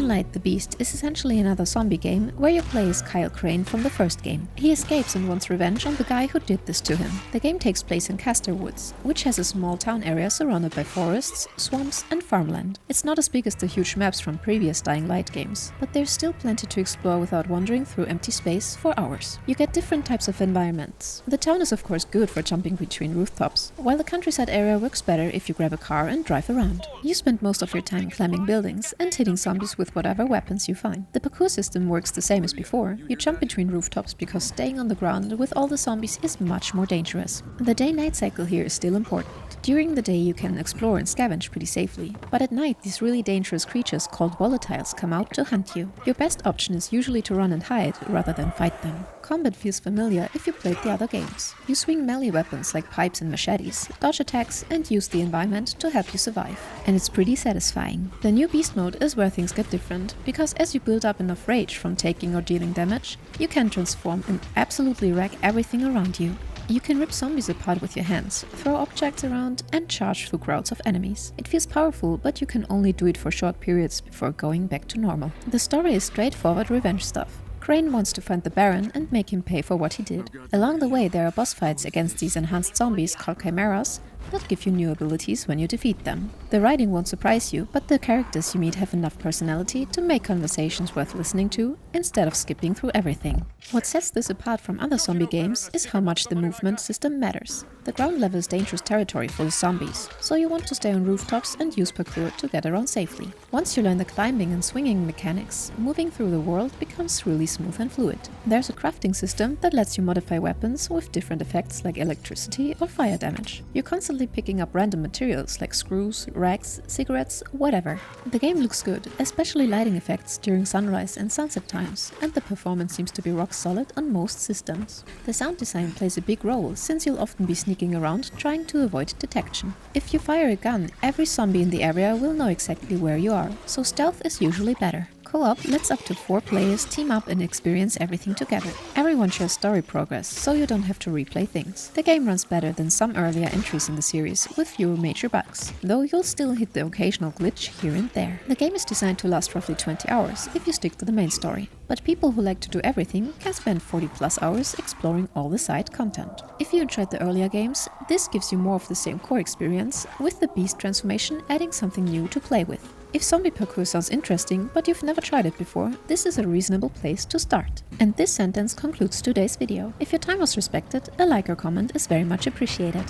Dying Light: The Beast is essentially another zombie game where you play as Kyle Crane from the first game. He escapes and wants revenge on the guy who did this to him. The game takes place in Castor Woods, which has a small town area surrounded by forests, swamps and farmland. It's not as big as the huge maps from previous Dying Light games, but there's still plenty to explore without wandering through empty space for hours. You get different types of environments. The town is of course good for jumping between rooftops, while the countryside area works better if you grab a car and drive around. You spend most of your time climbing buildings and hitting zombies with whatever weapons you find. The parkour system works the same as before. You jump between rooftops because staying on the ground with all the zombies is much more dangerous. The day-night cycle here is still important. During the day you can explore and scavenge pretty safely, but at night these really dangerous creatures called volatiles come out to hunt you. Your best option is usually to run and hide rather than fight them. Combat feels familiar if you played the other games. You swing melee weapons like pipes and machetes, dodge attacks and use the environment to help you survive. And it's pretty satisfying. The new beast mode is where things get different, because as you build up enough rage from taking or dealing damage, you can transform and absolutely wreck everything around you. You can rip zombies apart with your hands, throw objects around and charge through crowds of enemies. It feels powerful, but you can only do it for short periods before going back to normal. The story is straightforward revenge stuff. Crane wants to find the Baron and make him pay for what he did. Along the way there are boss fights against these enhanced zombies called chimeras that give you new abilities when you defeat them. The writing won't surprise you, but the characters you meet have enough personality to make conversations worth listening to instead of skipping through everything. What sets this apart from other zombie games is how much the movement system matters. The ground level is dangerous territory full of zombies, so you want to stay on rooftops and use parkour to get around safely. Once you learn the climbing and swinging mechanics, moving through the world becomes really smooth and fluid. There's a crafting system that lets you modify weapons with different effects like electricity or fire damage. You're constantly picking up random materials like screws, rags, cigarettes, whatever. The game looks good, especially lighting effects during sunrise and sunset times, and the performance seems to be rock solid on most systems. The sound design plays a big role, since you'll often be sneaking around trying to avoid detection. If you fire a gun, every zombie in the area will know exactly where you are, so stealth is usually better. Co-op lets up to 4 players team up and experience everything together. Everyone shares story progress, so you don't have to replay things. The game runs better than some earlier entries in the series, with fewer major bugs, though you'll still hit the occasional glitch here and there. The game is designed to last roughly 20 hours if you stick to the main story, but people who like to do everything can spend 40+ hours exploring all the side content. If you enjoyed the earlier games, this gives you more of the same core experience, with the beast transformation adding something new to play with. If zombie parkour sounds interesting, but you've never tried it before, this is a reasonable place to start. And this sentence concludes today's video. If your time was respected, a like or comment is very much appreciated.